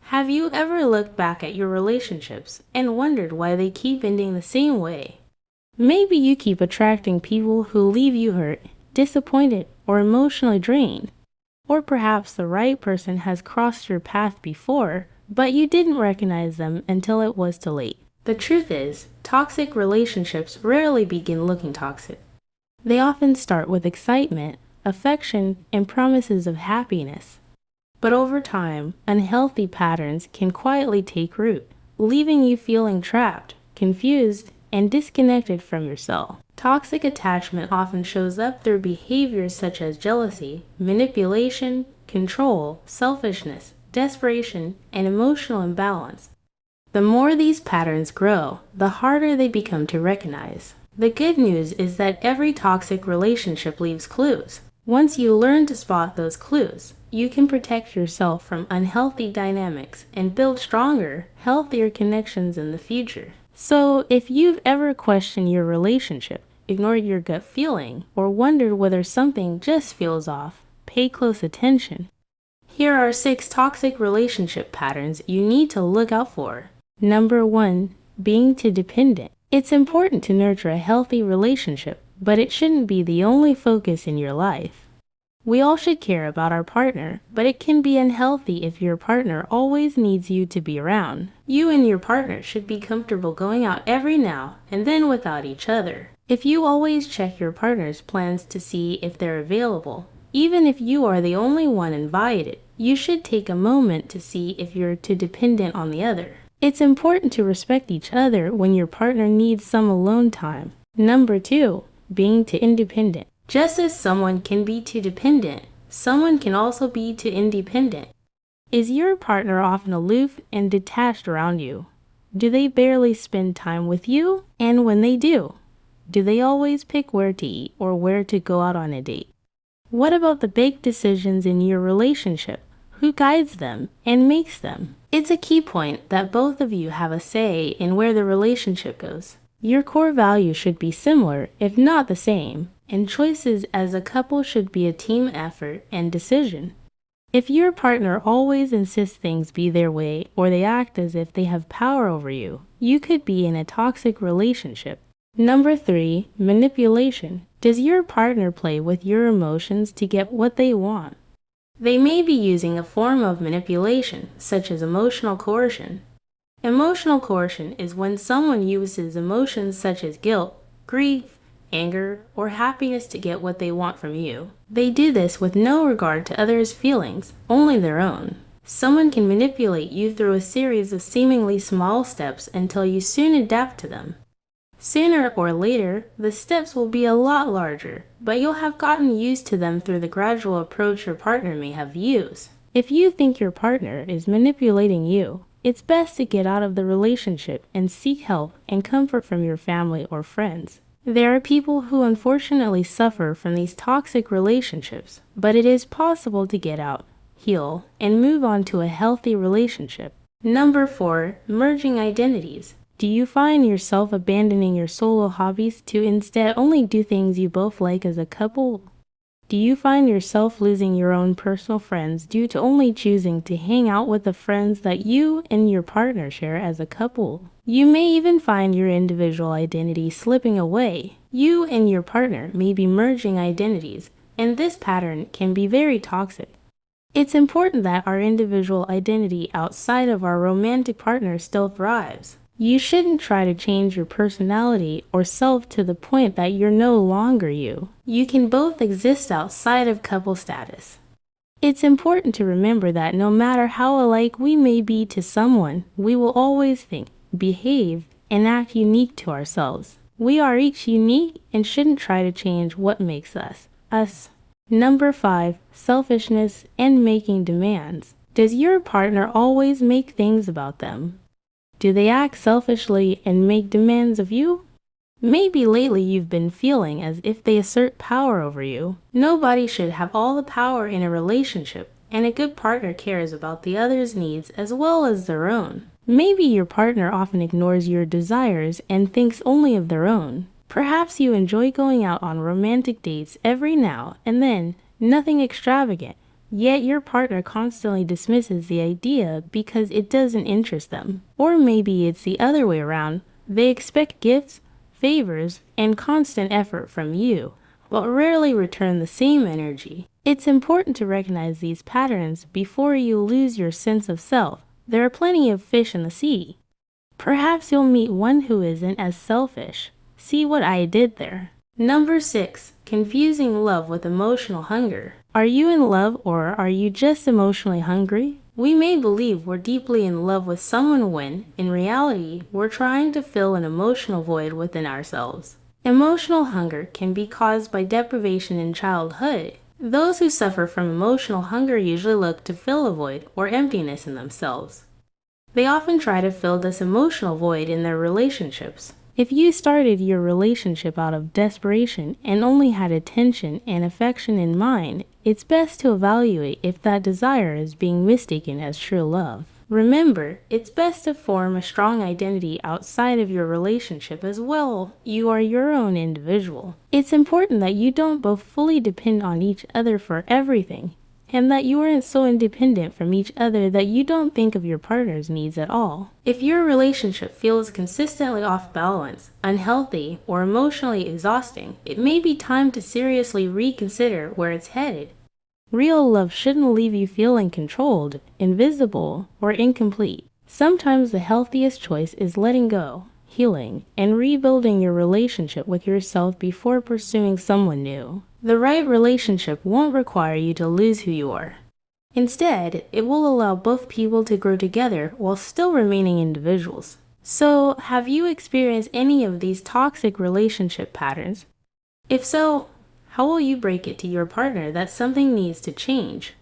Have you ever looked back at your relationships and wondered why they keep ending the same way? Maybe you keep attracting people who leave you hurt, disappointed, or emotionally drained. Or perhaps the right person has crossed your path before, but you didn't recognize them until it was too late. The truth is, toxic relationships rarely begin looking toxic. They often start with excitement, affection, and promises of happiness. But over time, unhealthy patterns can quietly take root, leaving you feeling trapped, confused, and disconnected from yourself. Toxic attachment often shows up through behaviors such as jealousy, manipulation, control, selfishness, desperation, and emotional imbalance. The more these patterns grow, the harder they become to recognize. The good news is that every toxic relationship leaves clues. Once you learn to spot those clues, you can protect yourself from unhealthy dynamics and build stronger, healthier connections in the future. So, if you've ever questioned your relationship, ignored your gut feeling, or wondered whether something just feels off, pay close attention. Here are 6 toxic relationship patterns you need to look out for. Number 1. Being too dependent. It's important to nurture a healthy relationship, but it shouldn't be the only focus in your life. We all should care about our partner, but it can be unhealthy if your partner always needs you to be around. You and your partner should be comfortable going out every now and then without each other. If you always check your partner's plans to see if they're available, even if you are the only one invited, you should take a moment to see if you're too dependent on the other. It's important to respect each other when your partner needs some alone time. Number 2. Being too independent. Just as someone can be too dependent, someone can also be too independent. Is your partner often aloof and detached around you? Do they barely spend time with you? And when they do they always pick where to eat or where to go out on a date? What about the big decisions in your relationship? Who guides them and makes them? It's a key point that both of you have a say in where the relationship goes. Your core values should be similar, if not the same, and choices as a couple should be a team effort and decision. If your partner always insists things be their way or they act as if they have power over you, you could be in a toxic relationship. Number 3. Manipulation. Does your partner play with your emotions to get what they want? They may be using a form of manipulation, such as emotional coercion. Emotional coercion is when someone uses emotions such as guilt, grief, anger, or happiness to get what they want from you. They do this with no regard to others' feelings, only their own. Someone can manipulate you through a series of seemingly small steps until you soon adapt to them. Sooner or later, the steps will be a lot larger, but you'll have gotten used to them through the gradual approach your partner may have used. If you think your partner is manipulating you, it's best to get out of the relationship and seek help and comfort from your family or friends. There are people who unfortunately suffer from these toxic relationships, but it is possible to get out, heal, and move on to a healthy relationship. Number 4. Merging identities. Do you find yourself abandoning your solo hobbies to instead only do things you both like as a couple? Do you find yourself losing your own personal friends due to only choosing to hang out with the friends that you and your partner share as a couple? You may even find your individual identity slipping away. You and your partner may be merging identities, and this pattern can be very toxic. It's important that our individual identity outside of our romantic partner still thrives. You shouldn't try to change your personality or self to the point that you're no longer you. You can both exist outside of couple status. It's important to remember that no matter how alike we may be to someone, we will always think, behave, and act unique to ourselves. We are each unique and shouldn't try to change what makes us, us. Number 5. Selfishness and making demands. Does your partner always make things about them? Do they act selfishly and make demands of you? Maybe lately you've been feeling as if they assert power over you. Nobody should have all the power in a relationship, and a good partner cares about the other's needs as well as their own. Maybe your partner often ignores your desires and thinks only of their own. Perhaps you enjoy going out on romantic dates every now and then, nothing extravagant, Yet your partner constantly dismisses the idea because it doesn't interest them. Or maybe it's the other way around. They expect gifts, favors, and constant effort from you, but rarely return the same energy. It's important to recognize these patterns before you lose your sense of self. There are plenty of fish in the sea. Perhaps you'll meet one who isn't as selfish. See what I did there. Number 6. Confusing love with emotional hunger. Are you in love or are you just emotionally hungry? We may believe we're deeply in love with someone when, in reality, we're trying to fill an emotional void within ourselves. Emotional hunger can be caused by deprivation in childhood. Those who suffer from emotional hunger usually look to fill a void or emptiness in themselves. They often try to fill this emotional void in their relationships. If you started your relationship out of desperation and only had attention and affection in mind, it's best to evaluate if that desire is being mistaken as true love. Remember, it's best to form a strong identity outside of your relationship as well. You are your own individual. It's important that you don't both fully depend on each other for everything, and that you aren't so independent from each other that you don't think of your partner's needs at all. If your relationship feels consistently off balance, unhealthy, or emotionally exhausting, it may be time to seriously reconsider where it's headed. Real love shouldn't leave you feeling controlled, invisible, or incomplete. Sometimes the healthiest choice is letting go, healing, and rebuilding your relationship with yourself before pursuing someone new. The right relationship won't require you to lose who you are. Instead, it will allow both people to grow together while still remaining individuals. So, have you experienced any of these toxic relationship patterns? If so, how will you break it to your partner that something needs to change?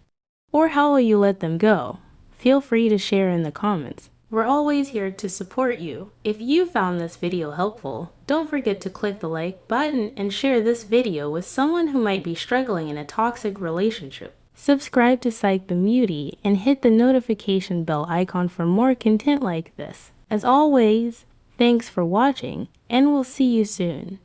Or how will you let them go? Feel free to share in the comments. We're always here to support you. If you found this video helpful, don't forget to click the like button and share this video with someone who might be struggling in a toxic relationship. Subscribe to Psych the Mutie and hit the notification bell icon for more content like this. As always, thanks for watching, and we'll see you soon.